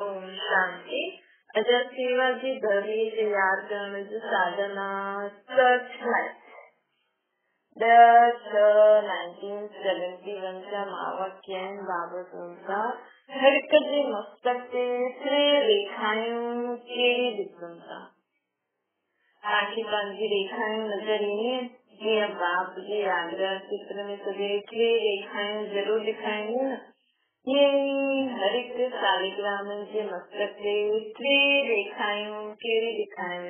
ओम शांति। अजय सेवा जी घरी से याद करण जो साधना सच है। 1971 चा वाक्य बाबत हर कदे मस्तक ते श्री रेखाएं केड़ी दिखंता आखिर पंजी रेखाएं नजर ईंदियूं जीअं बाप जी आगरा चित्र में सॼे टे रेखाएं जरूर दिखाएंगे न। ये हर एक शालिग्राम जे मस्तक ते टे रेखाएं केड़ी दिखाएं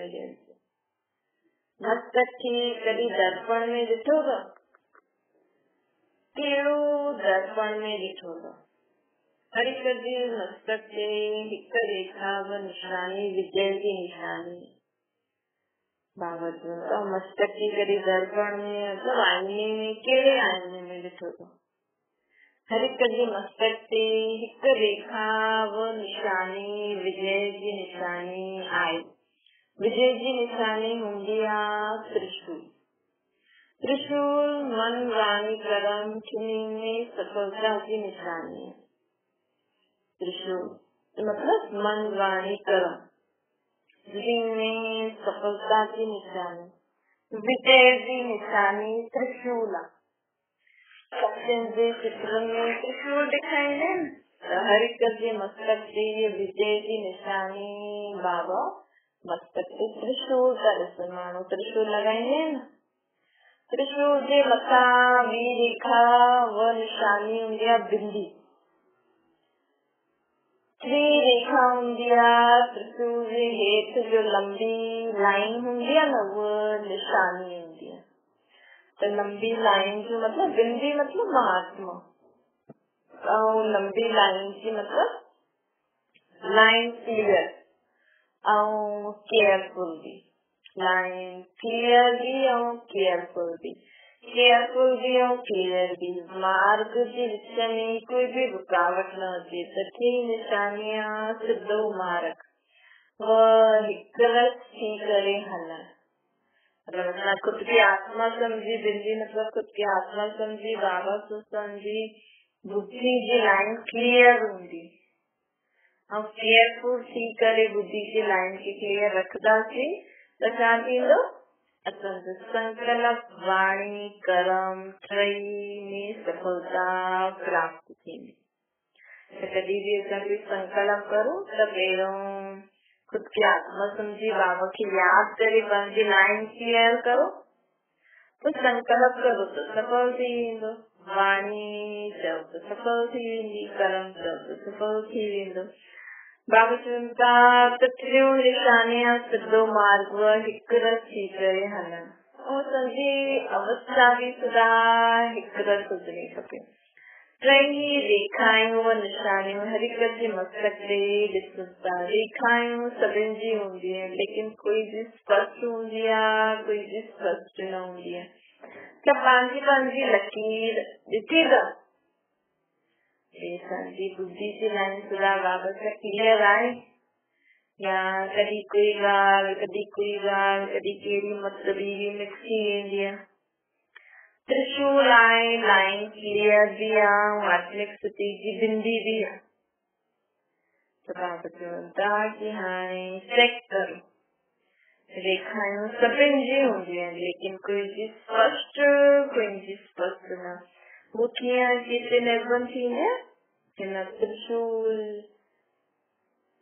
मस्तक खे कॾहिं दर्पण में ॾिठो अथव? कहिड़ो दर्पण में ॾिठो अथव? हर एक जे मस्तक ते हिक रेखा व निशानी विजय जी निशानी बाबत मस्तक की कॾहिं दर्पण में मतलब आईने में कहिड़े आईने में ॾिठो अथव? हर एक जे मस्तक ते हिक रेखा व निशानी विजय जी निशानी आहे। विजय जी निशानी हूंदी आहे त्रिशूल। त्रिशूल मन वाणी कर्म टिनी में सफलता की निशानी है। त्रिशूल मतलब मन वाणी कर्म में सफलता की निशानी, विजय की निशानी त्रिशूल। सत्संग के चित्र में त्रिशूल दिखाएंगे तो हर एक के मस्तक से ये विजय की निशानी बाबा मस्तक पे त्रिशूल का दर्शन मानो त्रिशूल लगाएंगे न। त्रिशूल के मथा भी रेखा व निशानी होंगी बिंदी त्री रेखा होंगी त्रिशूल के हेठ जो लंबी लाइन होंगी न वो निशानी होंगी। तो लंबी लाइन जो मतलब बिंदी मतलब महात्मा और लंबी लाइन की मतलब लाइन क्लियर और केयरफुल भी, लाइन क्लियर भी और केयरफुल भी, केयरफुल भी और क्लियर भी। मार्ग के विच में कोई भी रुकावट न हुजे त थी निशानियां सिद्धो मार्ग व हिकरस थी करे हलन। मतलब खुद की आत्मा समझी बिंदी मतलब खुद की आत्मा समझी बाबा सो समझी बुद्धि की लाइन क्लियर होंगी और केयरफुल थी करे बुद्धि की लाइन की क्लियर रखदा सी तो छा थींदो असांजो संकल्प वाणी कर्म त्रयी में सफलता प्राप्त थींदी। तो कभी भी असां कोई संकल्प करो तो पहिरों खुद की आत्मा समझी बाबा की याद करे पंहिंजी लाइन क्लियर करो तो संकल्प करो तो सफल थी वेंदो। वाणी चओ तो सफल थी वेंदी, कर्म चओ तो सफल थी वेंदो। बाबा चवनि था त टियों निशानियां सिधो मार्ग हिक रस थी करे हलनि ऐं सॼी अवस्था बि सदा हिक रस हुजणी खपे। टई रेखाएं व निशानियों हर एक जे मस्तक ते ॾिसंदा। रेखाएं सभिनि जी हूंदी है लेकिन कोई भी स्पष्ट हूंदी आहे कोई भी स्पष्ट न हूंदी है। त पंहिंजी पंहिंजी लकीर ॾिठी अथव? असांजी बुद्धि जी लाइन सदा बाबा सां क्लियर आहे या कॾहिं कोई ॻाल्हि कॾहिं कोई ॻाल्हि कॾहिं कहिड़ी मतलबी बि मिक्स थी वेंदी आहे। त्रिशूल आहे लाइन क्लियर भी आहे आत्मिक स्थिति जी बिंदी भी आहे। तो बाबा चवनि था कि हाणे चेक करो रेखाएं सभिनि जी हूंदियूं आहिनि लेकिन कोई जी स्पष्ट कोई जी स्पष्ट न। वो कीअं जिते निर्भर थींदी आहे हिन त्रिशूल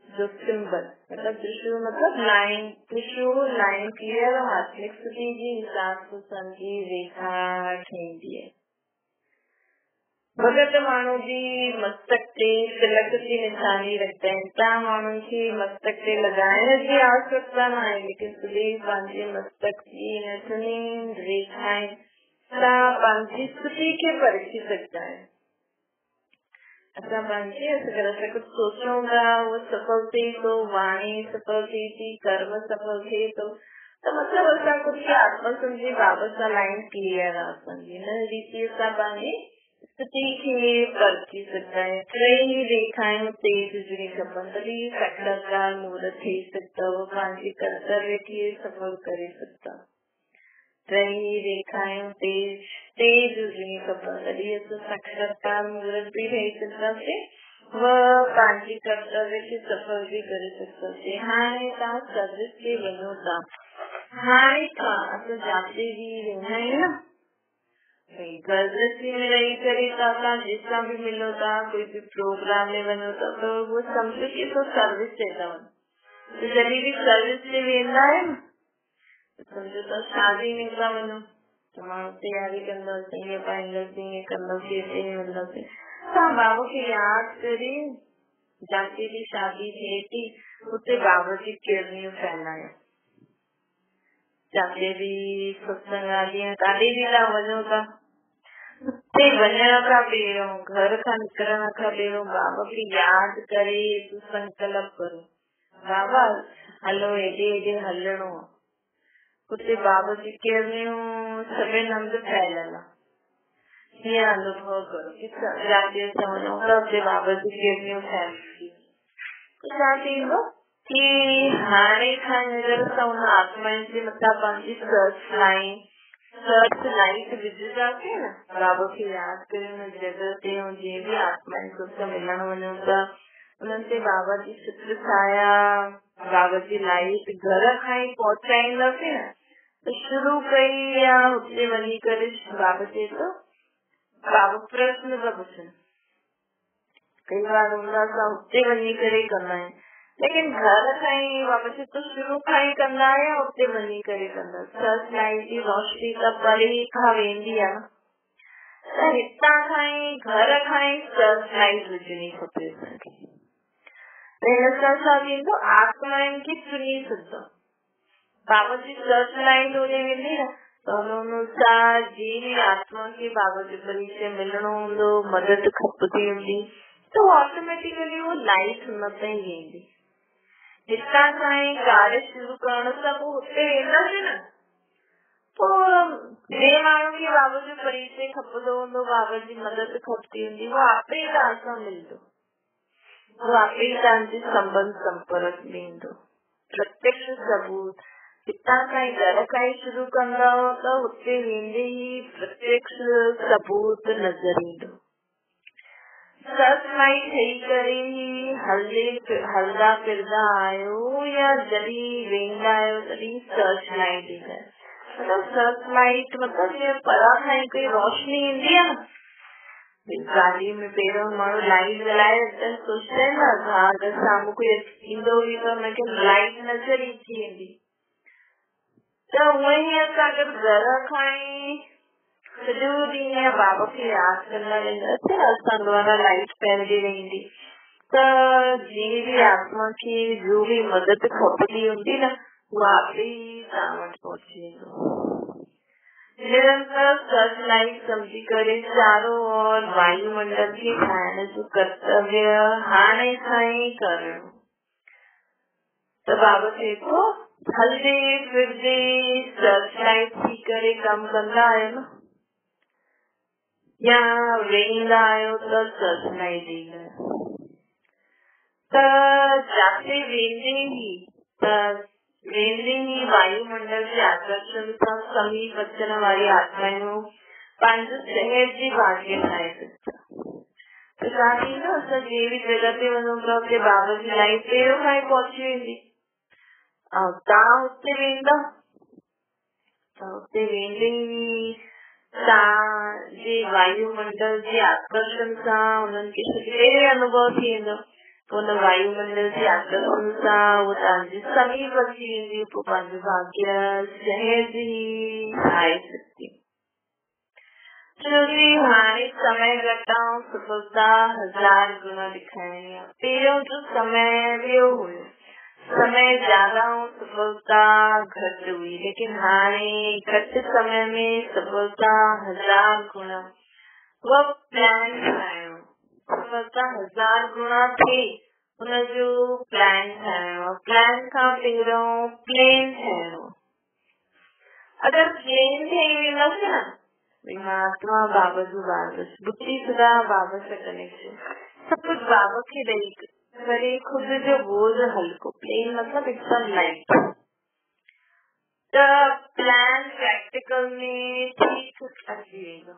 जो सिंबल मतलब त्रिशूल मतलब लाइन त्रिशूल लाइन क्लियर और आत्मिक स्थिति जी हिसाब से समझी रेखा ठहींदी है। भगत माण्हू जी मस्तक ते तिलक जी निशानी रखंदा आहिनि। तव्हां माण्हुनि खे मस्तक ते लॻाइण जी आवश्यकता न आहे लेकिन सॼे पंहिंजे मस्तक जी नथनी रेखाएं तव्हां पंहिंजी स्थिति खे परखी सघंदा आहियो। असां पंहिंजे अगरि असां कुझु सोचूं था उहो सफल थिए थो, वाणी सफल थिए थी, कर्म सफल थिए थो त मतिलबु असां कुझु आत्मा सम्झी बाबा सां लाइन क्लियर आहे असांजी। हिन रीति असां पंहिंजी स्थिति खे परखी सघंदा आहियूं। टई रेखाएं तेज हुजणी खपनि तॾहिं साक्षात्कार मुहूर्त थी सघंदव, पंहिंजे कर्तव्य खे सफल करे सघंदा। टई रेखाएं तेज हुजणी खपनि तॾहिं असां साक्षात्कार मुहूर्त बि ठही सघंदासीं वह पंहिंजी कर्तव्य खे सफल भी करे सघंदासीं। हाणे तव्हां सर्विस ते वञो था, हाणे खां असां जाते भी वेंदा आहियूं न, गृहस्थी में रही करे तव्हां जिसां भी मिलो था, कोई भी प्रोग्राम में वञो था, तो वो समझो कि तो सर्विस ते था वञो। तो जॾहिं भी सर्विस ते वेंदा आहियो न, समझो था शादी में था वञो, तो माण्हू तयारी कंदासीं, ईअं पाईंदासीं, ईअं कंदासीं, हिते वेंदासीं। तव्हां बाबा खे यादि करे जाते भी शादी थिए थी उते बाबा जी किरनियूं फैलायो। जाते भी सत्संग आदि काॾे भी था वञो था, उते वञण खां पहिरियों, घर खां निकिरण खां पहिरियों बाबा खे यादि करे संकल्प करो, बाबा हलो हेॾे हेॾे हलणो आहे। उते बाबा जी किरनियूं सभिनि हंधि फैलियल आहे। हीअं अनुभव करो कि जाते वञो त उते बाबा जी किरनियूं फैलंदियूं। छा थींदो कि हाणे खां अगरि असां हुन आत्माउनि जे मथां पंहिंजी सर्च लाइट विझंदासीं न, बाबा खे यादि करे हुन जॻह ते ऐं जीअं बि आत्माउनि सां मिलण वञूं था, उन्हनि ते बाबा जी चित्र छाया, बाबा जी लाइट घर खां ई पहुचाईंदासीं न, त शुरू कई या हुते वञी करे बाबा चए थो, बाबा प्रश्न था पुछनि। कई बार हूंदा असां हुते वञी करे कंदा आहियूं, लेकिन घर खां ई बाबा चए थो शुरू खां ई कंदा या हुते वञी करे कंदा। सर्च लाइट जी रोशनी त परे खां वेंदी आहे न, त हितां खां ई घर खां ई सर्च लाइट विझणी खपे असांखे। हिन सां छा थींदो, आत्माउनि खे सुञी सघंदो। बाबा जी सर्च लाइट होॾे वेंदी न, त हुन अनुसार जी आत्मा खे बाबा जे परिचय मिलणो हूंदो, मदद खपंदी हूंदी, तो ऑटोमेटिकली वो लाइट हुन ताईं वेंदी। हितां खां ई कार्य शुरू करण सां पोइ हुते वेंदासीं न, पोइ जे माण्हू खे बाबा जो परिचय खपंदो हूंदो, बाबा जी मदद खपंदी हूंदी, वो आपे ई तव्हां सां मिलंदो, वो आपे ई तव्हांजे संबंध संपर्क में ईंदो। प्रत्यक्ष सबूत हितां खां ई घर खां ई शुरू कंदा त हुते वेंदे ई प्रत्यक्ष सबूत नज़र ईंदो। सर्च लाइट ठही करे हलंदा फिरदा आहियो या जॾहिं वेंदा आहियो तॾहिं सर्च लाइट ईंदा आहियो। मतलब सर्च लाइट मतलब जीअं परां खां ई कोई रोशनी ईंदी आहे न, गाॾी में पहिरियों माण्हू लाइट जलाए त सोचंदा आहिनि न, अगरि साम्हूं कोई ईंदो हुई त हुनखे लाइट नज़र ईंदी वेंदी। त उअं ई असां अगरि घर खां ई सॼो ॾींहुं बाबा खे यादि कंदा वेंदासीं, असां द्वारा लाइट फैलदी रहंदी, त जीअं बि आत्मा खे जो बि मदद खपंदी हूंदी न, उहा आपे ई तव्हां वटि पहुची वेंदो। निरंतर सर्च लाइट समझी करे चारों ओर वायुमंडल खे ठाहिण जो कर्तव्य हाणे खां ई करणो। त बाबा चए थो हलदे फिरदे सर्च लाइट थी करे कमु कंदा आहियो न, या वेंदा आहियो त सर्च लाइट ईंदा आहियो, त जाते वेंदे ही वायुमंडल जे आकर्षण सां समीप अचण वारी आत्माऊं पंहिंजो शहर जी भाग्य ठाहे सघंदा। त छा थींदो, असां जंहिं बि जॻह ते वञूं था उते बाबा जी लाइट पहिरियों खां ई पहुची वेंदी, ऐं तव्हां उते वेंदा, त उते वेंदे ई तव्हांजे वायुमंडल जे आकर्षण सां उन्हनि खे सॼे अनुभव थी वेंदो। हुन वायुमंडल जे आकर्षण सां उहो तव्हांजे समीप अची वेंदी, पोइ पंहिंजो भाग्य सहज ई ठाहे सघंदी। छोकी हाणे समय घटि ऐं सफलता 1000 गुना ॾेखारणी आहे। पहिरियों जो समय ॿियो हुयो, समय ज्यादा ऐं सफलता घटि हुई, लेकिन हाणे घटि समय में सफलता 1000 गुना। उहा प्लान ठाहियो, सफलता 1000 गुना थिए हुनजो प्लान ठाहियो। प्लान खां पहिरियों प्लेन ठाहियो। अगरि प्लेन ठही वेंदासीं न, महात्मा बाबा जो ॿार, बुद्धि सदा बाबा सां कनेक्शन, सब कुछ बाबा खे ॾेई करे खुद जो बोझ हल्को, प्लेन मतलब एकदम लाइट। त प्लान प्रैक्टिकल में ठीक अची वेंदो।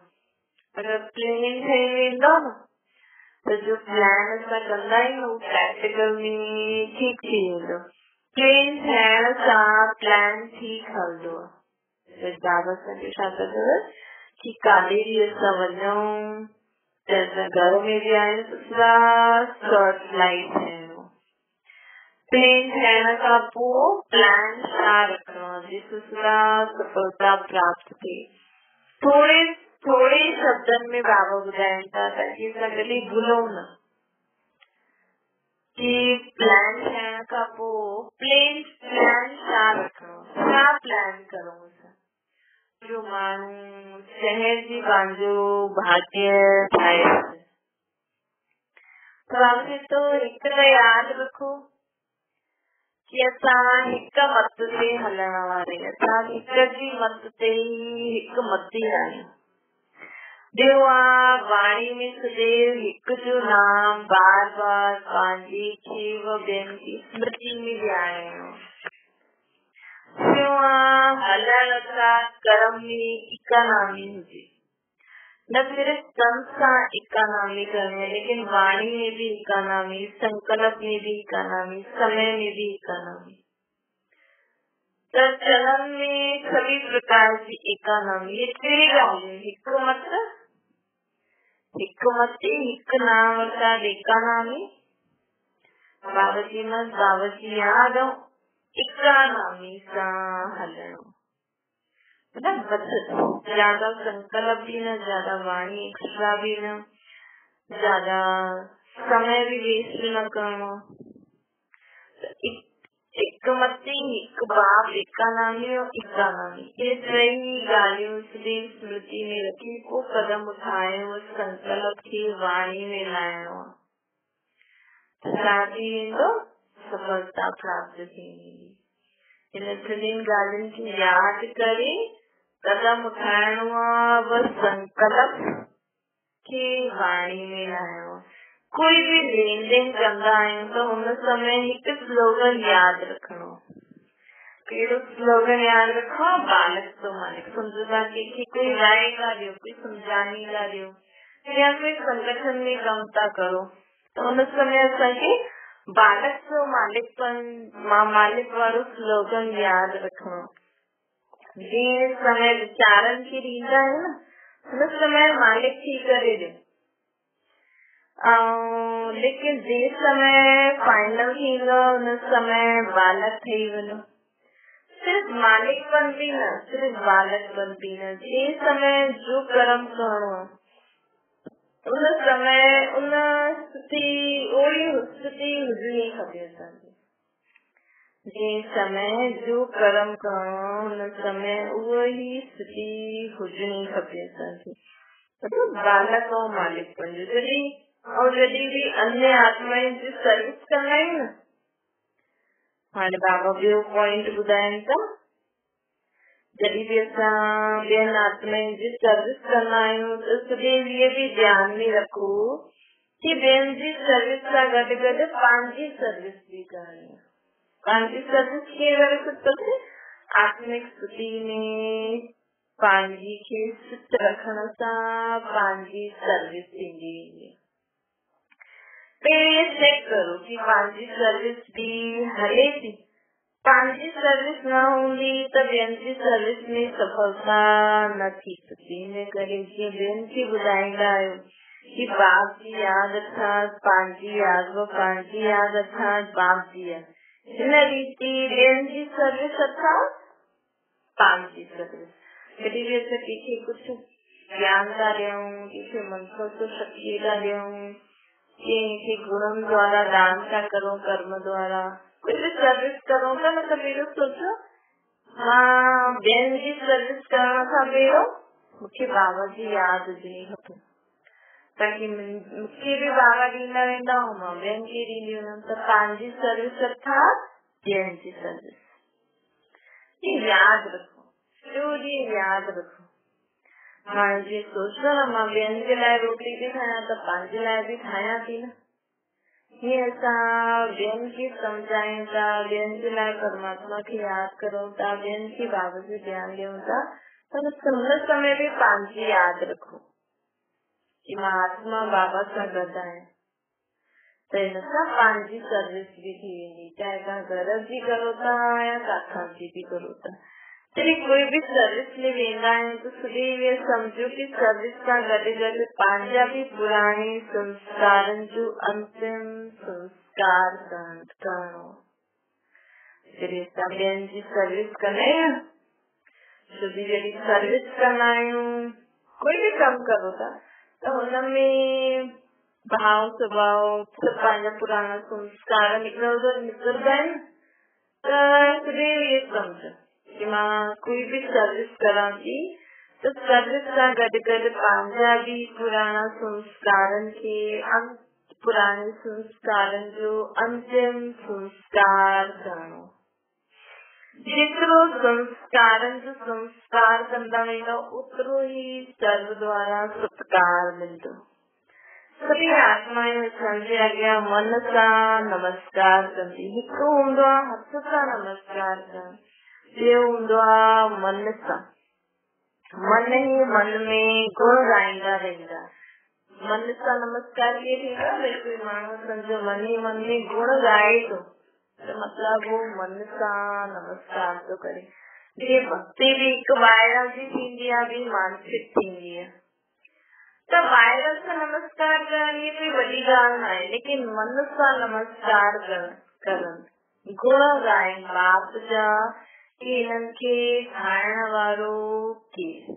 अगरि प्लेन ठही वेंदो न, तो जो प्लान असां कंदा आहियूं उहो प्रैक्टिकल में ठीक थी वेंदो। प्लेन थियण सां प्लान ठीक हलंदो आहे। बाबा असांखे छा कंदव कि काॾे बि असां वञूं त असां घर में बि आहियूं त सर्च लाइट थियणो। प्लेन थियण खां पोइ प्लान छा रखणो आहे जिससे सफलता प्राप्त थिए। थोड़े थोड़े शब्दन में बाबा ॿुधाइनि था ताकि असां कॾहिं भुलूं न कि प्लान थियण खां पोइ प्लान छा रखणो, छा प्लान करूं असां। जो माण्हू शहर जी पंहिंजो भाग्य ठाहे तो बाबा जी तो हिकु त यादि रखो कि असां हिकु मत ते हलण वारे, असां हिकु जी मत ते हिकु मती आहियूं। ॿियो आहे वाणी में सदैव हिकु जो नाम बार बार पंहिंजी खेव ॿियनि जी स्मृति में विहारिणो। टियों आहे हलण सां कर्म में इकानामी हुजे, न सिर्फ तन सां इकानामी करणी लेकिन वाणी में भी इकानामी, संकल्प में भी इकानामी, समय में भी इकानामी। तो चलन में सभी प्रकार की इकानामी। ये कहिड़ी ॻाल्हि आहे? हिकु मत, हिकु मती, हिकु नाम अर्थात इकानामी। बाबाजी मत बाबाजी याद इकानामी सां हलणो, मतलब ज्यादा संकल्प भी न, ज्यादा वाणी एक्स्ट्रा भी न, ज्यादा समय भी वेस्ट न करणो। हिक मती, हिक बाप, इकानामी और इकानामी, ये टई ॻाल्हियूं सॼी स्मृति में रखी को कदम उठायो, संकल्प खे वाणी में लाइणो आहे। छा थी वेंदो? सफलता प्राप्त थींदी। इन टिनि ॻाल्हियुनि खे यादि करे कदम उठाइणो आहे, बस संकल्प खे वाणी में लाइणो आहे। कोई भी लेन देन कंदा आहियूं त हुन समय हिकु स्लोगन यादि रखणो। कहिड़ो स्लोगन यादि रखो? बालक तो मालिक। सम्झंदा कंहिंखे कोई राय था ॾियो, कोई सम्झानी था ॾियो या कोई संगठन में कमु था करो त हुन समय असांखे बालक तो मालिक मां मालिक वारो स्लोगन यादि रखणो। जंहिं समय वीचारनि खे ॾींदा आहियूं न हुन समय मालिक थी करे ॾियो। लेकिन जिस समय फाइनल थींदो उन समय बालक ठही वञो। सिर्फ मालिकपन भी न, सिर्फ बालकपन भी न, जिस समय जो कर्म करणो उन समय उन स्थिति ओड़ी स्थिति हुजणी खपे असांजी। जिस समय जो कर्म करणो उन समय उहा ई स्थिति हुजणी खपे असांजी। मतलब बालक और मालिकपन जो जॾहिं भी अन्य आत्माउनि जी सर्विस कंदा आहियूं न। हाणे बाबा ॿियो पॉइंट ॿुधाइनि था, जॾहिं भी असां ॿियनि आत्माउनि जी सर्विस कंदा आहियूं त सदैव इहे भी ध्यान में रखो कि ॿियनि जी सर्विस सां गॾु गॾु पंहिंजी सर्विस भी करणी। पंहिंजी सर्विस कीअं करे सघंदासीं? आत्मिक स्थिति में पंहिंजी खे स्थित रखण सां पंहिंजी सर्विस थींदी वेंदी। पहिरीं चेक करो कि पंहिंजी सर्विस भी हले थी। पंहिंजी सर्विस न हूंदी त ॿियनि जी सर्विस में सफलता न थी सघंदी। इन करे जीअं ॿियनि खे ॿुधाईंदा आहियो कि बाप जी यादि अथासि, पंहिंजी यादि पंहिंजी यादि अथासि बाप जी यादि। हिन रीति ॿियनि जी सर्विस अथासि, पंहिंजी सर्विस। कॾहिं बि असां कंहिंखे कुझु ज्ञान था ॾियूं, कंहिंखे मंत्र शक्ति था ॾियूं, कंहिंखे गुणनि द्वारा दान था करूं, कर्म द्वारा कुछ सर्विस करूं था न, त पहिरियों सोचो मां ॿियनि जी सर्विस करण खां पहिरियों मूंखे बाबा जी यादि हुजणी खपे, ताकि मूंखे भी बाबा ॾींदा वेंदा ऐं मां ॿियनि खे ॾींदी वेंदमि। त पंहिंजी सर्विस अर्थात ॿियनि जी सर्विस यादि रखो, टियों ॾींहुं यादि रखो। हाणे जीअं सोचो न मां ॿियनि जे लाइ रोटी थी ठाहियां त पंहिंजे लाइ बि ठाहियां थी न। हीअं असां ॿियनि खे सम्झायूं था, ॿियनि जे लाइ परमात्मा खे यादि करूं था, ॿियनि खे बाबा जो ध्यानु ॾियूं था, पर हुन समय भी पंहिंजी यादि रखो। कि महात्मा बाबा सां गॾु आहियां त हिन सां पंहिंजी सर्विस बि थी वेंदी, चाहे तव्हां घर जी करो था या काथां जी बि करो था। जॾहिं कोई बि सर्विस में वेंदा आहियूं त सॼी इहे सम्झो कि सर्विस सां गॾु गॾु पंहिंजा बि पुराणे संस्कारनि जो अंतिम संस्कार करणो। जॾहिं असां ॿियनि जी सर्विस कंदा आहियूं, जॾहिं सर्विस कंदा आहियूं, कोई बि कमु करो था त हुनमें भाव स्वभाव पंहिंजा पुराणा संस्कार निकिरंदा आहिनि। त सॼी इहे सम्झ कि मां कोई भी सर्विस करां थी त सर्विस सां गॾु गॾु पंहिंजा बि पुराणा संस्कारनि खे पुराणे संस्कारनि जो अंतिम संस्कार करणो। जेतिरो संस्कारनि जो संस्कार कंदा वेंदा ओतिरो ई सर्व द्वारा सत्कार मिलंदो। सभी आत्माएं असांजे अॻियां मन सां नमस्कार कंदी। हिकु हूंदो आहे हथ सां नमस्कार करणु, ॿियो हूंदो आहे मन सां। मन ई मन में गुण ॻाईंदा रहंदा। मन सां नमस्कार कीअं थींदो? भई कोई माण्हू सम्झो मन ई मन में गुण ॻाए थो त मतलब वो मन सां नमस्कार थो करे। जीअं भक्ति बि हिकु ॿाहिरां जी थींदी आहे, ॿी मानसिक थींदी आहे। त ॿाहिरां सां नमस्कार करण इहे कोई वॾी ॻाल्हि न आहे, लेकिन मन सां नमस्कार करण गुण ॻाइनि बाप जा कि हिननि खे ठाहिण वारो केरु।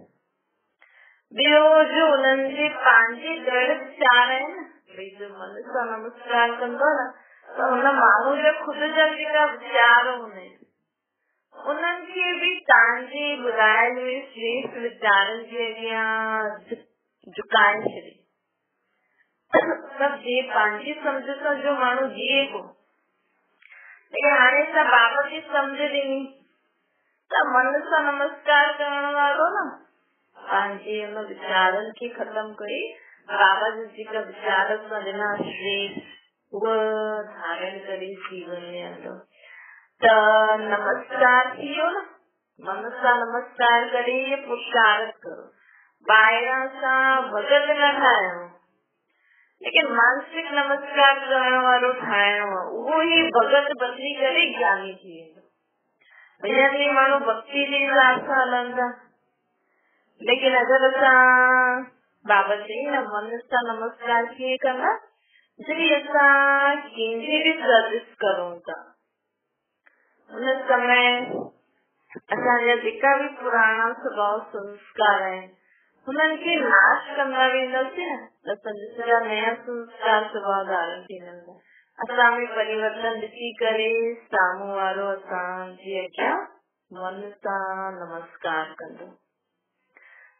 ॿियो जो हुननि जे पंहिंजे दृढ़ विचार आहिनि, भई जो मन सां नमस्कार कंदो न त हुन माण्हू जा ख़ुदि जा जेका वीचार हूंदा आहिनि उन्हनि खे बि तव्हांजे ॿुधायल हुए श्रेष्ठ वीचारनि जे अॻियां झुकाए छॾे। सब जे पंहिंजी सम्झ सां जो माण्हू जीए थो, हाणे असां बाबा जी सम्झ ॾिनी त मन सां नमस्कार करण वारो न पंहिंजे हुन वीचारनि खे ख़तम करे बाबा जी जेका वीचार असां ॾिना श्रेष्ठ उहा धारण करे जीवन में आंदो त नमस्कार थी वियो न। मन सां नमस्कार करे पुरुषार्थ करो, ॿाहिरां सां भगत न ठाहिणो, लेकिन मानसिक नमस्कार करण वारो ठाहिणो आहे। उहो ई भगत बदली करे ज्ञानी थी वेंदो। भैया जी माण्हू भक्ति जे हिसाब सां हलनि था, लेकिन अगरि असां बाबा चई न मन सां नमस्कार कीअं कंदा, जॾहिं असां कंहिंजी बि सर्विस करूं था उन समय असांजा जेका बि पुराणा स्वभाव संस्कार आहिनि हुननि खे नाश कंदा वेंदासीं न त सॼा नया संस्कार स्वभाव धारण थी वेंदा। असां में परिवर्तन ॾिसी करे साम्हूं वारो असांजे अॻियां मन सां नमस्कार कंदो।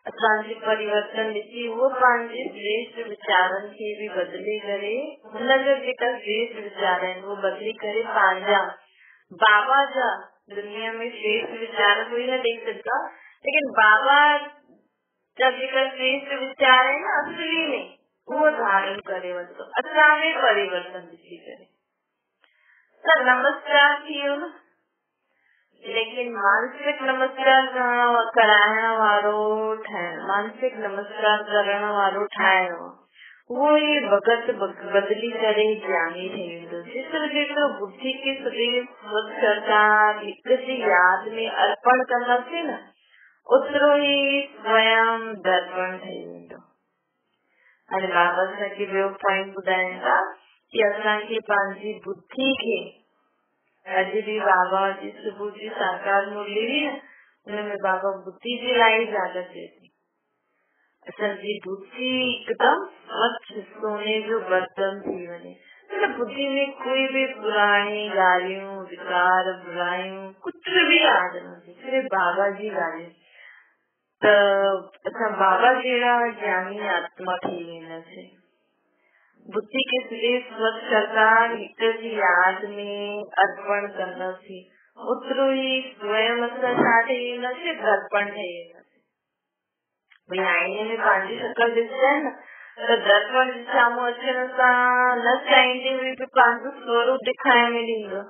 असांजे परिवर्तन ॾिसी उहो पंहिंजे श्रेष्ठ वीचारनि खे बि बदिले करे हुनजा जेका श्रेष्ठ वीचार आहिनि उहो बदिले करे पंहिंजा बाबा जा दुनिया में श्रेष्ठ विचार कोई न ॾेई सघंदा, लेकिन बाबा जा जेका श्रेष्ठ विचार आहिनि न असली में उहो धारण करे वठंदो असां में परिवर्तन ॾिसी करे। त नमस्कार थी वियो न, लेकिन मानसिक नमस्कार कराइण वारो ठाहिणो, मानसिक नमस्कार करण वारो ठाहिणो, उहो ई भगत बदली करे ज्ञानी ठही वेंदो। जेतिरो जेतिरो बुद्धि खे सदैव सरकार हिक जी यादि में अर्पण कंदासीं न ओतिरो ई स्वयं दर्पण ठही वेंदो। हाणे बाबा असांखे ॿियो पॉइंट ॿुधाइनि था कि असांखे पंहिंजी बुद्धि खे, अॼु बि बाबा जी सुबुह जी साकार मुरली हुई न हुनमें बाबा बुद्धि जे लाइ ज़्यादा चए थी। असांजी बुद्धि हिकदमि स्वच्छ सोने जो बर्तन थी वञे, मतलब बुद्धि में कोई भी पुरानी ॻाल्हियूं विकार बुरायूं कुझु बि यादि न हुजे, सिर्फ़ु बाबा जी ॻाल्हियूं। त असां बाबा जहिड़ा ज्ञानी आत्मा थी वेंदासीं। बुद्धि के सिर्फ स्वच्छ सरकार हिक जी यादि में अर्पण कंदासीं, ओतिरो ई स्वयं असां छा ठही वेंदासीं, दर्पण ठही वेंदासीं। भई आईने में पंहिंजी शकल ॾिसंदा आहिनि न त दर्पण जे साम्हूं अचण सां न चाहींदे हुए बि पंहिंजो स्वरूप ॾेखारण में ॾींदो।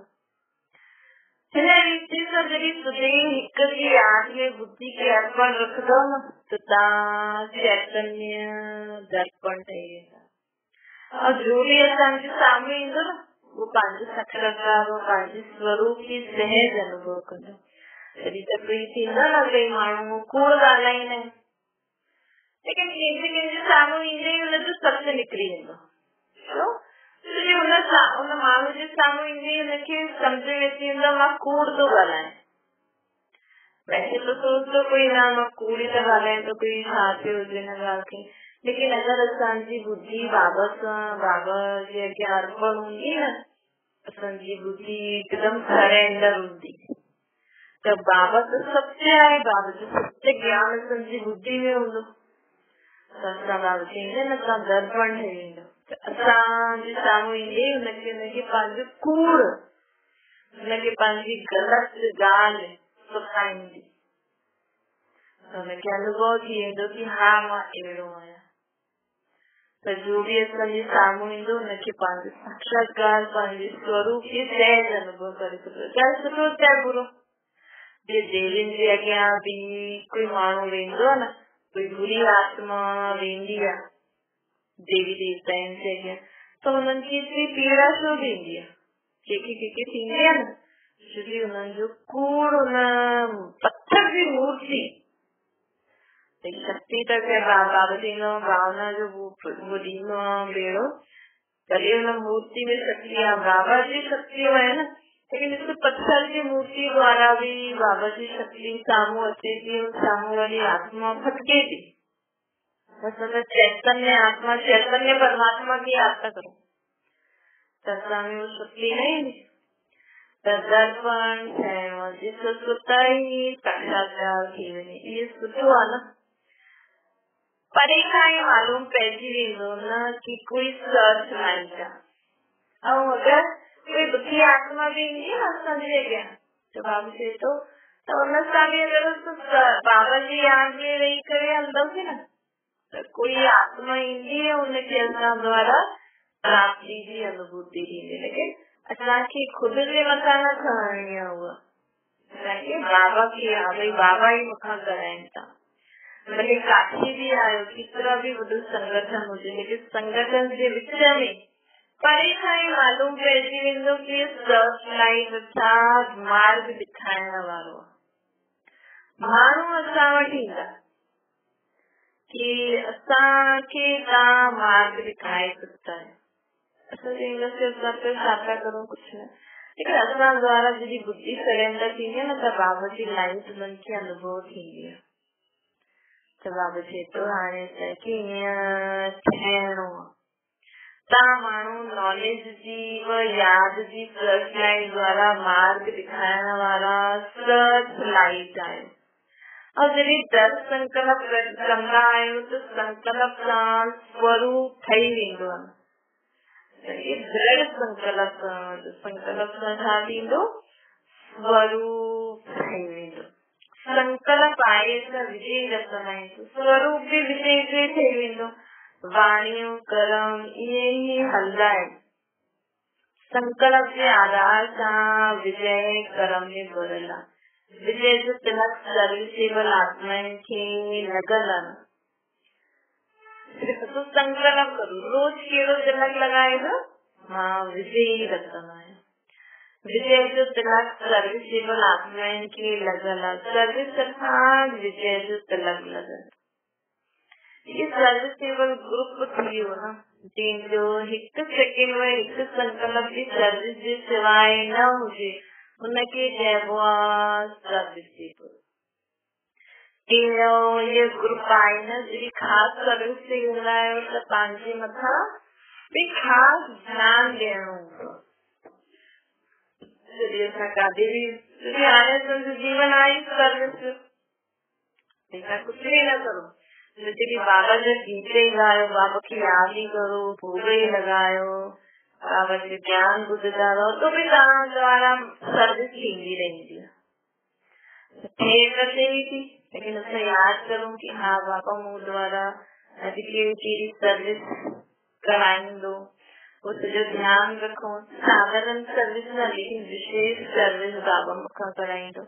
हिन रीति सां जॾहिं सुधी हिक जी याद में बुद्धि खे अर्पण रखंदो न त तव्हां चैतन्य दर्पण ठही वेंदा। और जो भी असांजे साम्हूं ईंदो न वो पंहिंजो साक्षात्कार पंहिंजे स्वरूप खे सहज अनुभव कंदो। तॾहिं त कोई थींदो न कई माण्हू कूड़ ॻाल्हाईंदा आहिनि, लेकिन कंहिंजे साम्हूं ईंदे ई हुनजो सत्य निकिरी वेंदो। छो? उन माण्हू जे साम्हूं ईंदे हुनखे सम्झ में अची वेंदो मां कूड़ थो ॻाल्हायां। वैसे तो सोचदो कोई ना मां कूड़ ई था ॻाल्हायां त कोई छा थियो हुजे हिन ॻाल्हि खे, लेकिन अगरि असांजी बुद्धि बाबा जे अॻियां अर्पण हूंदी न, असांजी बुद्धि हिकदमि सरेंडर हूंदी त बाबा त सत्य आहे, बाबा जो सत्य ज्ञान असांजी बुद्धि में हूंदो। असां बाबा चईंदा न तव्हां दर्पण ठही वेंदो। असांजे साम्हूं ईंदे हुनखे पंहिंजो कूड़, हुनखे पंहिंजी ग़लति ॻाल्हि सुखाईंदी, हुनखे अनुभव थी वेंदो कि हा मां अहिड़ो आहियां। त जो बि असांजे साम्हूं ईंदो हुनखे पंहिंजो साक्षात्कार पंहिंजे स्वरूप खे सहज अनुभव करे सघंदो, चाहे सुठो चाहे बुरो। जे देवियुनि जे अॻियां बि कोई माण्हू वेंदो आहे न, कोई बुरी आत्मा वेंदी आहे देवी देवताउनि जे अॻियां, त हुननि खे एतिरी पीड़ा छो थींदी आहे? कंहिंखे थींदी आहे न, छोकी हुननि जो कूड़ हुन पत्थर जी मूर्ति शक्ति त बाबा चईंदो भावना जो वो ॾींदो आहे बेड़ो, तॾहिं हुन मूर्ति में शक्ति आहे, बाबा जी शक्ति आहे न। लेकिन इस पत्थर की मूर्ति द्वारा भी बाबा जी शक्ति सामू अचे थी, सामू वाली आत्मा भटके थी। बस चैतन्य आत्मा चैतन्य परमात्मा की यात्रा करो, तत्सा में वो शक्ति नहीं। दर्पण है जिस सुता ही साक्षात्कार थी वञे, ये सुठो आहे न। परे खां ई मालूम पइजी वेंदो न कि कोई सर्च लाइन आहे। ऐं अगरि कोई दुखी आत्मा भी ईंदी है असांजे अॻियां त बाबा चए थो त उन सां बि अगरि बाबा जी याद में वेही करे हलंदासीं न त कोई आत्मा ईंदी है, उनखे असां द्वारा प्राप्ति जी अनुभूति थींदी। लेकिन असांखे खुदि जे मथां न खणणी आहे उहा, असांखे बाबा खे आहे भई बाबा ई मूंखां कराइनि था। भले काथे बि आयो, केतिरा बि वॾो संगठन हुजे, लेकिन संगठन जे विच में परे खां ई मालूम पइजी वेंदो कि सर्च लाइट अर्थात मार्ग ॾेखारण वारो माण्हू असां वटि ईंदा कि असांखे तव्हां मार्ग ॾेखारे सघंदा आहियो। असां चईंदासीं असां त छा था करूं, कुझु न, लेकिन असां द्वारा जॾहिं बुद्धि सरेंडर थींदी आहे न त बाबा जी लाइट उन्हनि खे अनुभव थींदी आहे। त बाबा चए थो हाणे असांखे ईअं ठहिणो आहे, तव्हां माण्हू नॉलेज जी व याद जी सर्च लाइट द्वारा मार्ग ॾेखारण वारा सर्च लाइट आहियो। और जॾहिं दर संकल्प कंदा आहियो त संकल्प सां स्वरूप ठही वेंदो आहे। दृढ़ संकल्प सां छा थींदो? स्वरूप ठही वेंदो। संकल्प आहे त विजय रचंदा, स्वरूप बि विजय ते ठही वेंदो। वाणियूं कर्म इहे ई हलंदा आहिनि, संकल्प जे आधार सां विजय कर्म में भरियल आहे। विजय जो तिलक सर्विसेबल आत्माउनि खे लॻल आहे। सिर्फ़ तो संकल्प करो, रोज कहिड़ो तिलक लॻाइबो? मां विजय रखंदो आहियां। विजय जो तिलक सर्विसेबल आत्माउनि खे लॻल आहे। सर्विस अर्थात विजय जो तिलक लॻल। ये सर्विसेबल ग्रुप थी वियो न, जंहिंजो हिकु सेकेंड में हिकु संकल्प जी सर्विस जे सिवाय न हुजे, उनखे चइबो आहे सर्विसेबल। ये ग्रुप आहे न, जॾहिं ख़ासि सर्विस ते हूंदा आहियो त पंहिंजे मथां बि ख़ासि ध्यानु ॾियणो हूंदो। जॾहिं असां काॾे बि हाणे असांजो जीवन आहे सर्विस, तंहिंखां कुझु बि न करो। जॾहिं बाबा जा गीत ई ॻायो, बाबा खे यादि ई करो, भोग ई लॻायो, बाबा जो ज्ञान ॿुधंदा रहो, तो बि तव्हां द्वारा सर्विस थींदी रहंदी आहे। थिए त थिए थी, लेकिन असां यादि करूं कि हा बाबा मूं द्वारा अॼु कहिड़ी सर्विस कराईंदो, उस जो ध्यान रखो साधारण सर्विस न लेकिन विशेष सर्विस बाबा मुखा कराई दो।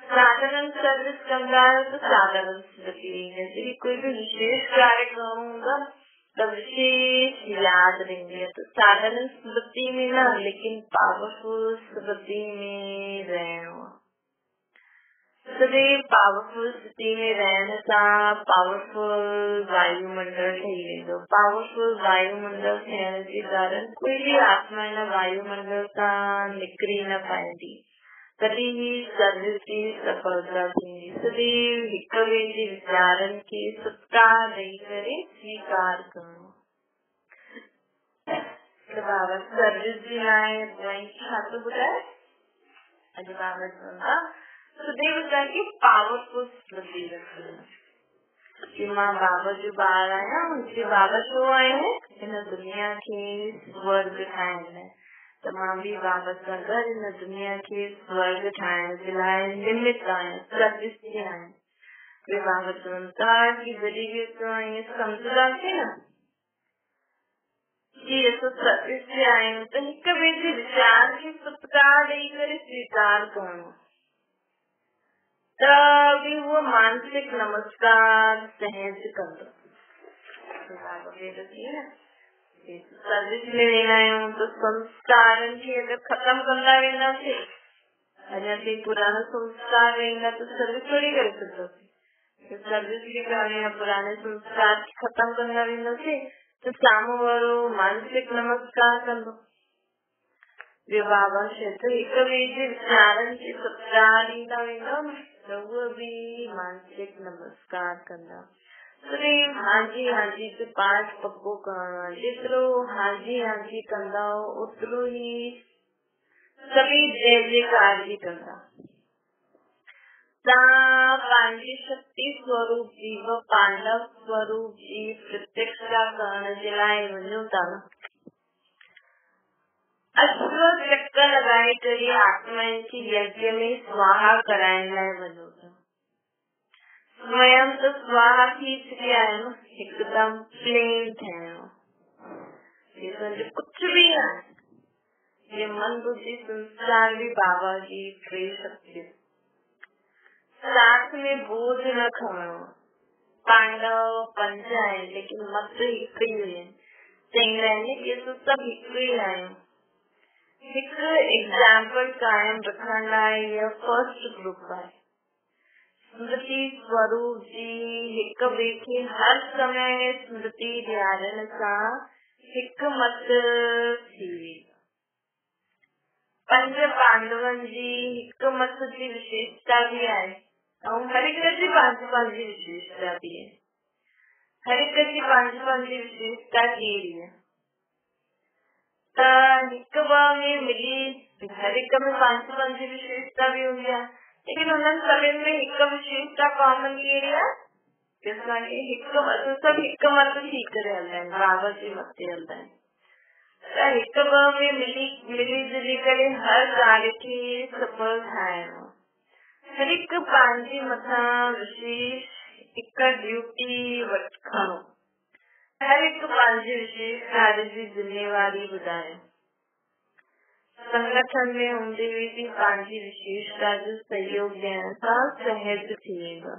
साधारण सर्विस कंदा है तो साधारण स्मृति जैसे कि कोई भी विशेष कार्य करूंगा तो विशेष याद रहेंगे। तो साधारण स्मृति में ना लेकिन पावरफुल स्मृति में रहना। सदैव पावरफुल स्थिति में रहने का पावरफुल वायुमंडल ठही वेंदो। पावरफुल वायुमंडल थियण जे कारण कोई भी आत्मा इन वायुमंडल खां निकिरी न पाईंदी। तॾहिं ही सर्विस जी सफलता थींदी। सदैव हिक ॿिए जे वीचारनि खे सत्कार ॾेई करे स्वीकार करणो। बाबा सर्विस जे लाइ छा थो ॿुधाए? अॼु बाबा चवंदा सदैव असांखे पावरफुल स्मृति रखणी कि मां बाबा जो ॿार आहियां। मुंहिंजे बाबा छो आया आहिनि? हिन दुनिया खे स्वर्ग ठाहिण लाइ। त मां बि बाबा सां गॾु हिन दुनिया खे स्वर्ग ठाहिण जे लाइ निमित आहियां, सर्विस ते आहियां। बाबा चवनि था कि जॾहिं बि असां ईअं सम्झंदासीं न कि असां सर्विस ते आहियूं त हिक ॿिए जे वीचार खे सत्कार ॾेई करे स्वीकार करणो। तभी वो मानसिक नमस्कार सहज कंदो। सर्विस में वेंदा आहियूं त संस्कारनि खे अगरि खत्म कंदा वेंदासीं, अञा ताईं पुराना संस्कार रहंदा त सर्विस थोड़ी करे सघंदासीं। सर्विस बि करणी आहे, पुराने संस्कार खत्म कंदा वेंदासीं त साम्हूं वारो मानसिक नमस्कार कंदो। ॿियो बाबा क्षेत्र हिक ॿिए जे वीचारनि खे सत्कार ॾींदा वेंदा न त उहे बि मानसिक नमस्कार कंदा। हाजी हाजी जो पाठ पक्को करणो आहे। जेतिरो हाजी हाजी कंदा ओतिरो ई सभी जय जयकार बि कंदा। तव्हां पंहिंजी शक्ति स्वरूप जीव पांडव स्वरूप जी प्रत्यक्षा करण जे लाइ वञो था न। अश्व चक्कर लगाए करे आत्माएं की यज्ञ में स्वाहा कराइण लाइ वञो था। स्वयं तो स्वाहा थी चुकी आहे न, हिकदम प्लेन ठहिणो। ये समझो कुछ भी ना, ये मन बुद्धि संस्कार भी बाबा जी टे शक्ति। साथ में बोझ न खणो। पांडव पंज आहिनि लेकिन मत हिकु ई आहिनि। चईंदा आहिनि कि असां सभु हिकु ई आहियूं। हिकु एग्जाम्पल कायम रखण लाइ यह फर्स्ट ग्रुप आहे। स्मृति स्वरूप जी हिक ॿिए खे हर समय स्मृति ॾियारण सां हिकु मत थी वेंदी। पंज पांडवनि जी हिकु मत जी विशेषता भी आहे ऐं हर हिक जी पंहिंजी पंहिंजी विशेषता भी आहे। हर हिक जी पंहिंजी पंहिंजी विशेषता कहिड़ी आहे त हिक ॿ में मिली हर हिक में पंहिंजी पंहिंजी विशेषता भी हूंदी आहे, लेकिन उन्हनि सभिनि में हिकु विशेषता कॉमन कहिड़ी आहे कि असांखे हिकु मत सभु हिकु मत थी करे हलंदा आहिनि, बाबा जे मत ते हलंदा आहिनि। त हिक ॿ में मिली जुली करे हर कार्य खे सफल ठाहिणो। हर हिकु पंहिंजे मथां विशेष हिकु ड्यूटी खणो। हर हिकु पंहिंजे विशेष कार्य जी जिम्मेवारी ॿुधायो। संगठन में हूंदे हुए भी पंहिंजी विशेषता जो सहयोग ॾियण सां सहज थी वेंदो।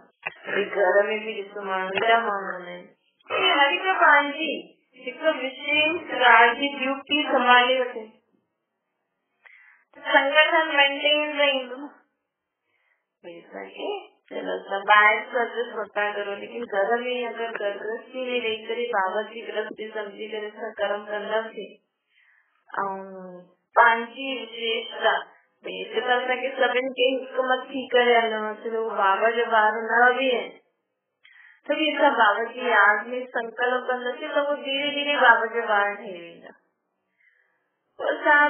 घर में भी ॾिसो माण्हू एॾा माण्हू आहिनि हर हिकु पंहिंजी हिकु विशेष कार्य जी ड्यूटी संभाले वठे। संगठन मेंटेन रहंदो न। ॿाहिरि सर्विस वठा करो लेकिन घर में अगरि गृहस्थी में रही करे बाबा जी गृहस्थी सम्झी करे असां कर्म कंदासीं ऐं पंहिंजी विशेषता असांखे सभिनि खे हिकु मत थी करे हलणो सिर्फ़ बाबा जो ॿार न बि आहिनि त बि असां बाबा जी यादि में संकल्प कंदासीं त उहो धीरे धीरे बाबा जो ॿार ठही वेंदा। असां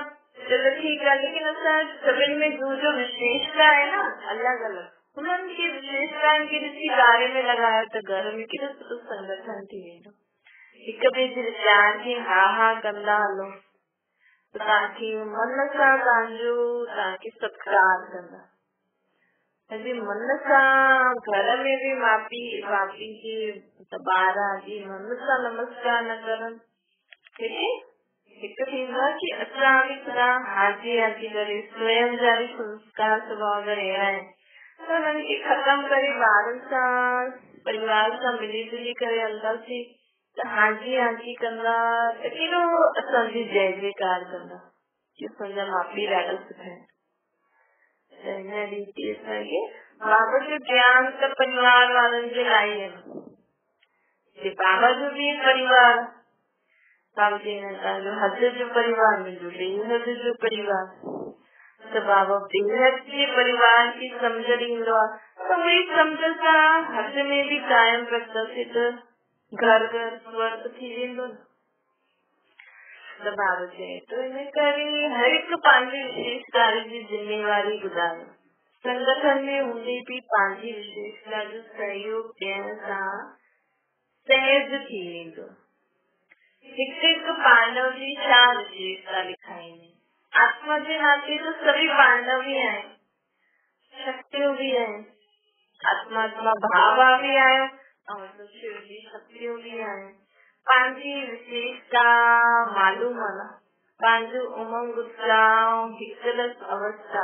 चलो ठीकु आहे लेकिन असां सभिनि में जो विशेषता आहे न अलॻि अलॻि उन्हनि खे विशेषताउनि खे ॾिसी कार्य में लॻायो त घर में केॾो सुठो संगठन थी वेंदो। हिक ॿिए जे वीचार खे हा हा कंदा हलो तव्हांखे मन सां तव्हांखे सत्कार कंदा। मन सां घर में भी मापी के ॿार जी मन सां नमस्कार न करनि हिकु थींदो आहे कि असां बि ख़ुदा हाजी हाजी करे स्वयं जा बि संस्कार स्वभाव अगरि अहिड़ा आहिनि त हुननि खे ख़तमु करे ॿारनि सां परिवार सां मिली जुली करे हलंदासीं त हाजी हाजी कंदा त केॾो असांजी जय जयकार कंदा कि असांजा माउ पीउ ॾाढा सुठा आहिनि। त हिन रीति असांखे बाबा जो ज्ञान त परिवार वारनि जे लाइ आहे। बाबा जो बि परिवार, बाबा जी ने तव्हांजो हद जो परिवार, मुंहिंजो बेहद जो परिवार, त बाबा बेहद जे परिवार की सम्झ ॾींदो आहे त उहे सम्झ सां हद में बि कायम रखंदासीं त घर घर स्वर्ग थी वेंदो न। त बाबा चए तो इन करे हर हिकु पंहिंजी विशेषतारी जी जिम्मेवारी ॿुधायो। संगठन में हूंदे बि पंहिंजी विशेषता जो सहयोग ॾियण सां सहज थी वेंदो। हिकु हिकु पांडव जी छा विशेषता लिखाईंदी। आत्मा जे नाते तो सभी पांडव ही आहिनि, शक्तियूं बि आहिनि, आत्मा भावा बि आहियो ऐं शिव जी शक्तियूं बि आहिनि। पंहिंजी विशेषता मालूम आहे न, पंहिंजो उमंग उत्साह हिकरस अवस्था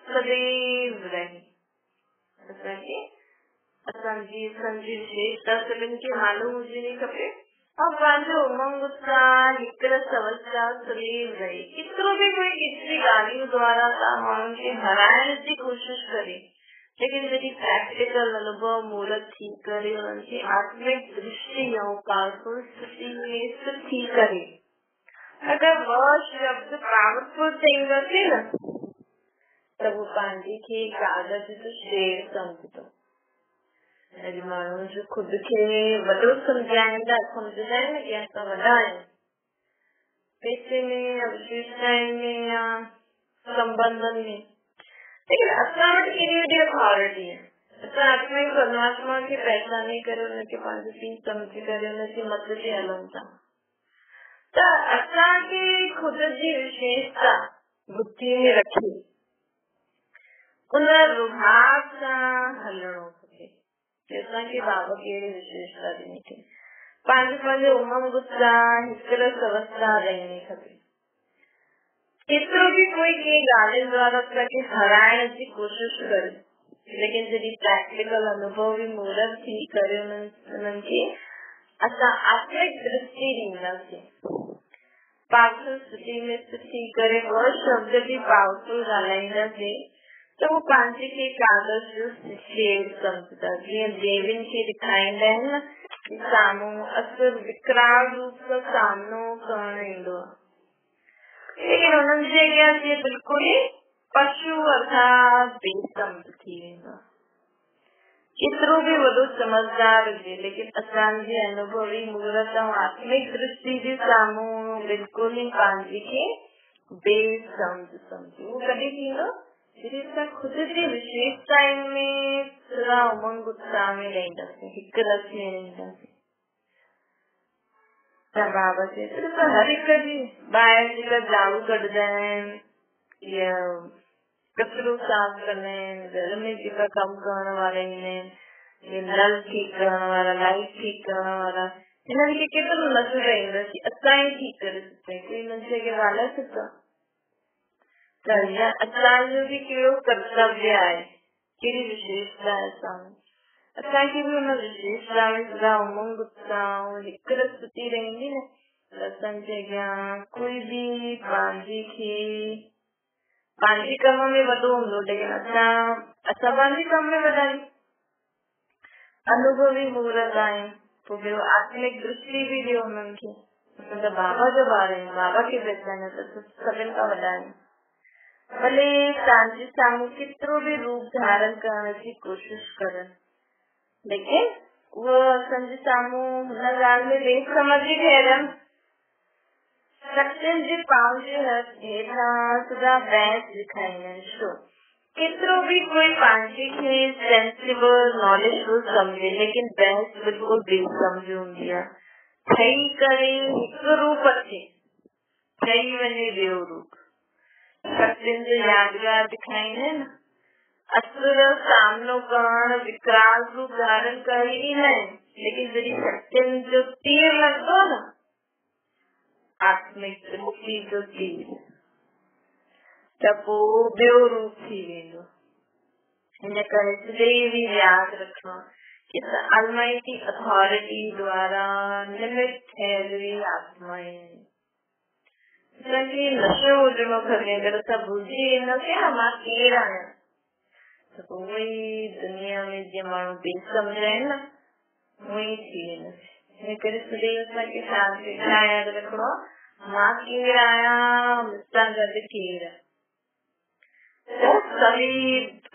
सदैव रहे। असांखे असांजी विशेषता सभिनि खे मालूम हुजणी खपे और पंहिंजो उमंग उत्साह हिकरस अवस्था सदैव रहे। केतिरो बि कोई केतिरी ॻाल्हियूं द्वारा तव्हां माण्हुनि खे हराइण जी कोशिश करे, लेकिन जॾहिं प्रैक्टिकल अनुभव मूर्त थी करे उन्हनि खे आत्मिक दृष्टि ऐं पावरफुल स्थिति में स्थित थी करे अगरि वह शब्द पावरफुल थींदासीं न त वो पंहिंजे खे कागज़ जो शेर सम्झंदो। अॼु माण्हू जो ख़ुदि खे वॾो सम्झंदा आहिनि न कि असां वॾा आहियूं, पैसे में, विशेषताउनि में या संबंधनि में, लेकिन असां वटि केॾी वॾी अथॉरिटी आहे। असां आत्मा परमात्मा खे पहचाने करे हुनखे पंहिंजो पीउ सम्झी करे हुनजी मत ते हलूं था त असांखे ख़ुदि जी विशेषता बुद्धि में रखी उन रुहाब सां हलणो खपे कि असांखे बाबा कहिड़ी विशेषता ॾिनी अथई। पंहिंजो उमंग उत्साह हिकरस अवस्था रहणी खपे। केतिरो बि कोई कंहिं ॻाल्हियुनि द्वारा असांखे हराइण जी कोशिश करे, लेकिन जॾहिं प्रैक्टिकल अनुभव बि मूर्त थी करे उन्हनि खे असां आत्मिक दृष्टि ॾींदासीं, पावरफुल स्थिति में स्थित थी करे उहो शब्द बि पावरफुल ॻाल्हाईंदासीं त उहो पंहिंजे खे कागज़ जो शेर सम्झंदा। जीअं देवियुनि खे ॾेखारींदा आहिनि न कि साम्हूं असुर विकराल रूप सां सामनो करणु ईंदो आहे, लेकिन उन्हनि जे अॻियां जे बिल्कुलु ई पशु अर्थात बेसम्झ थी वेंदो। केतिरो बि वॾो समझदार हुजे, लेकिन असांजे अनुभवी मूर्त ऐं आत्मिक दृष्टि जे साम्हूं बिल्कुलु ई पंहिंजे खे बेसम्झ सम्झो। उहो कॾहिं थींदो जॾहिं असां ख़ुदि जी विशेषताउनि में सदा उमंग उत्साह में रहंदासीं, हिकु रस में रहंदासीं। बाबा चए तो हर हिक जी ॿाहिरि जेका झाड़ू कढंदा आहिनि या कचिरो साफ़ कंदा आहिनि, घर में जेका कमु करण वारा ईंदा आहिनि, नल ठीकु करण वारा, लाइट ठीकु करण वारा, हिननि खे केतिरो नज़र रहंदो कि असां ई ठीकु करे सघूं, कोई हिननि जे अॻियां ॻाल्हाए सघंदो त असांजो बि कहिड़ो कर्तव्य आहे, कहिड़ी विशेषता आहे असां असांखे बि हुन विशेषता में सदा उमंग उत्साह हिकु स्थिति रहंदी न त असांजे अॻियां कोई बि पंहिंजे खे पंहिंजे कम में वॾो हूंदो, लेकिन असां पंहिंजे कम में वॾा आहियूं, अनुभवी मूर्त आहियूं। पोइ ॿियो आत्मिक दृष्टि बि ॾियो हुननि खे। असां त बाबा जो ॿार आहियूं, बाबा खे पहचानियो त सभिनि खां वॾा आहियूं। भले तव्हांजे साम्हूं केतिरो बि रूप धारण करण जी कोशिश करनि, लेकिन उहो असांजे साम्हूं हुन ॻाल्हि में बेसमझी ठहरनि। शक्तियुनि जे पांव जे हेठां सदा बहस ॾेखारींदा आहिनि। छो केतिरो बि कोई पंहिंजे खे सेंसिबल नॉलेजफुल सम्झे, लेकिन बहस बिल्कुलु बेसमझ हूंदी आहे। ठही करे हिकु रूप अचे, ठही वञे ॿियो रूप। शक्तियुनि जो यादगार ॾेखारींदा आहिनि, असुर सामनो करण विकराल रूप धारण करे ईंदा आहिनि, लेकिन जॾहिं शक्तियुनि जो तीर लॻंदो न आत्मिक दृष्टि जो थी त पोइ ॿियो रूप थी वेंदो। हिन करे सदैव भी यादि रखणो कि अलमाइटी अथॉरिटी द्वारा लिमिट थियल हुई आत्माएं। नशो हुजणो खपे, अगर असां भुलिजी वेंदासीं न मां केरु आहियां त पोइ उहोई दुनिया में जीअं माण्हू बेसम्झ आहिनि न उहोई थी वेंदासीं। हिन करे सदैव असांखे छा यादि रखणो मां केरु आहियां, मूंसां गॾु केरु आहे। सभी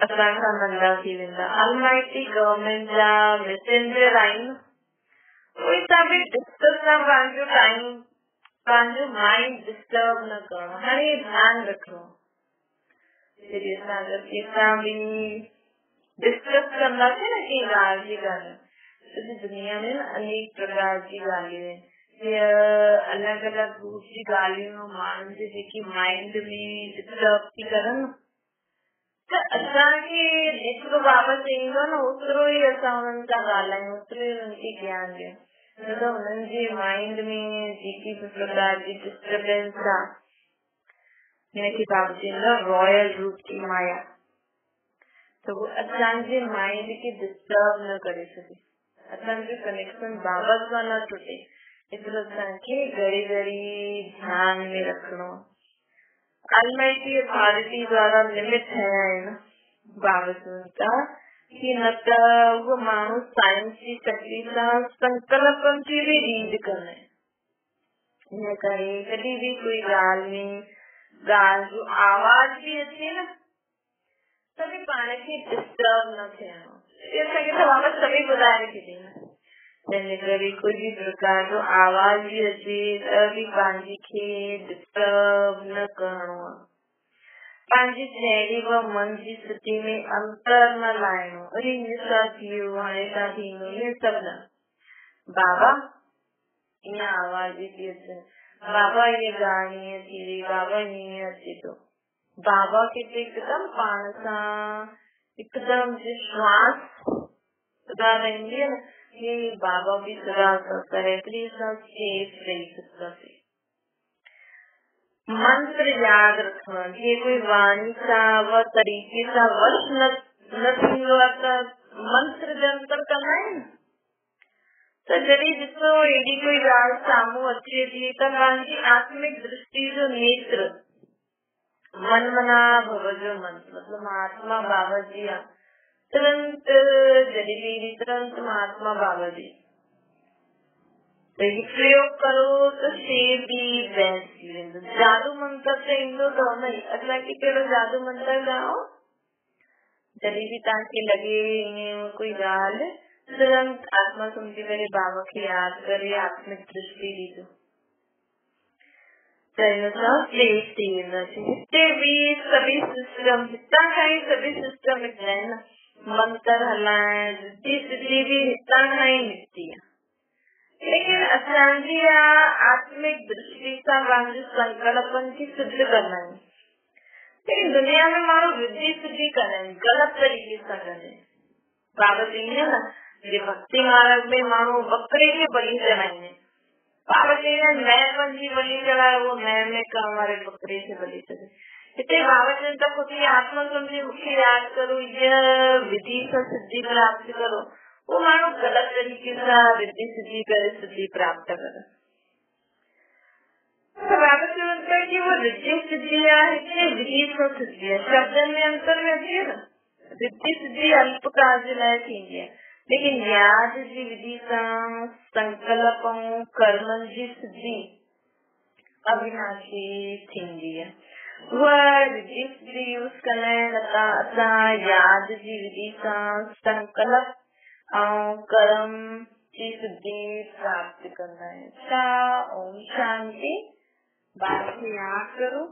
असां खां नंढा थी वेंदा। अलमाइटी गवर्नमेंट जा मैसेंजर आहिनि, उहे सभई डिस्टर्ब न पंहिंजो टाइम पंहिंजो माइंड डिस्टर्ब न करणो। हाणे ध्यानु रखणो जॾहिं असां अगरि कंहिंसां बि डिस्कस कंदासीं न कंहिं ॻाल्हि जी ॻाल्हि, सॼी दुनिया में न अनेक प्रकार जी ॻाल्हियूं आहिनि, अलॻि अलॻि रूप जी ॻाल्हियूं माण्हुनि जे जेकी माइंड में डिस्टर्ब थी करनि त असांखे जेतिरो बाबा चईंदो न ओतिरो ई असां हुननि सां ॻाल्हायूं, ओतिरो ई हुननि खे ज्ञान ॾियूं, न त हुननि जे माइंड में जेकी बि प्रकार जी डिस्टर्बेंस आहे हिनखे बाबा चईंदो रॉयल रूप की माया, त उहो असांजे माइंड खे डिस्टर्ब न करे सघे, असांजो कनेक्शन बाबा सां न टुटे, एतिरो असांखे घड़ी घड़ी ध्यान में रखणो। अलमाइटी अथॉरिटी द्वारा लिमिट ठहिया आहिनि बाबा चवनि था कि न त उहो माण्हू साइंस जी शक्ति सां संकल्पनि खे बि रीड कंदा आहिनि। हिन करे कॾहिं बि कोई ॻाल्हि में ॻाल्हि जो आवाज बि अचे न त बि पाण खे डिस्टर्ब न थियणो। असांखे त बाबा सभई ॿुधाए रखी अथई, तंहिंजे करे कोई बि प्रकार जो आवाज बि अचे त बि पंहिंजी खे डिस्टर्ब न करणो आहे। पंहिंजी चहिरे व मन जी स्थिति में अंतर न लाइणो, अरे हीअं छा थी वियो, हाणे छा थींदो, ईअं सभु न। बाबा ईअं आवाज थी अचे, बाबा हीअ ॻाल्हि ईअं थी वई, बाबा हीअं अचे थो, बाबा खे त हिकदमि पाण सां हिकदमि विश्वास रहंदी आहे न कि बाबा भी सदा सहतरी सेफ रही सकते। मंत्र याद रखना, ये कोई वाणी सां व तरीके सां वश न थींदो आहे त मंत्र जंतर कंदा आहिनि त जॾहिं ॾिसो अहिड़ी कोई ॻाल्हि साम्हूं अचे थी त पंहिंजी आत्मिक दृष्टि जो नेत्र मन मना भव जो मंत्र मतलब महात्मा बाबा जी आहे, तुरंत जॾहिं बि तुरंत महात्मा बाबा जी प्रयोग करो त सेव बि बेस्ट थी वेंदो। जादू मंत्र त ईंदो अथव न, असांखे कहिड़ो जादू मंत्र ॻायो, जॾहिं बि तव्हांखे लॻे ईअं कोई ॻाल्हि तुरंत आत्मा सम्झी करे बाबा खे यादि करे आत्मिक दृष्टि ॾिजो त हिन सां सेफ थी वेंदासीं। हिते बि सभी सिस्टम हितां खां ई सभी सिस्टम निकिता आहिनि न, मंत्र हलाइण रिद्धि सिद्धि भी हितां खां ई निकिती आहे, लेकिन असांजी आत्मिक दृष्टि सां पंहिंजे संकल्पनि खे सिद्ध करना है। लेकिन दुनिया में माण्हू रिद्धि सिद्धि कंदा आहिनि, ग़लति तरीक़े सां कंदा आहिनि। बाबा चईंदा न जे भक्ति मार्ग में माण्हू बकरे खे बलि चढ़ाईंदा आहिनि, बाबा चईंदा आहिनि मैं जी बलि चढ़ाए वो मैं में करण वारे बकरे खे बलि चढ़े। हिते बाबा चवनि था ख़ुदि आत्मा सम्झी मूंखे यादि करो, हीअ विधि सां सिद्धि प्राप्त करो, वो माण्हू ग़लति तरीक़े सां रिद्धि सिद्धि करे सिद्धि प्राप्त करे। बाबा चवनि था कि वो रिद्धि सिद्धि आहे, हिते विधि सां सिद्धि आहे, शब्दनि में अंतर में अचे न, रिद्धि सिद्धि अल्पकाल जे लाइ थींदी आहे, लेकिन यादि जी विधि सां संकल्प ऐं कर्मनि जी सिद्धि अविनाशी थींदी आहे। उहा रिद्धि सिद्धि यूज़ कंदा आहिनि असां यादि जी विधि सां संकल्प ऐं कर्म जी सिद्धि प्राप्त कंदा आहियूं। ओम शांति। बात याद करो।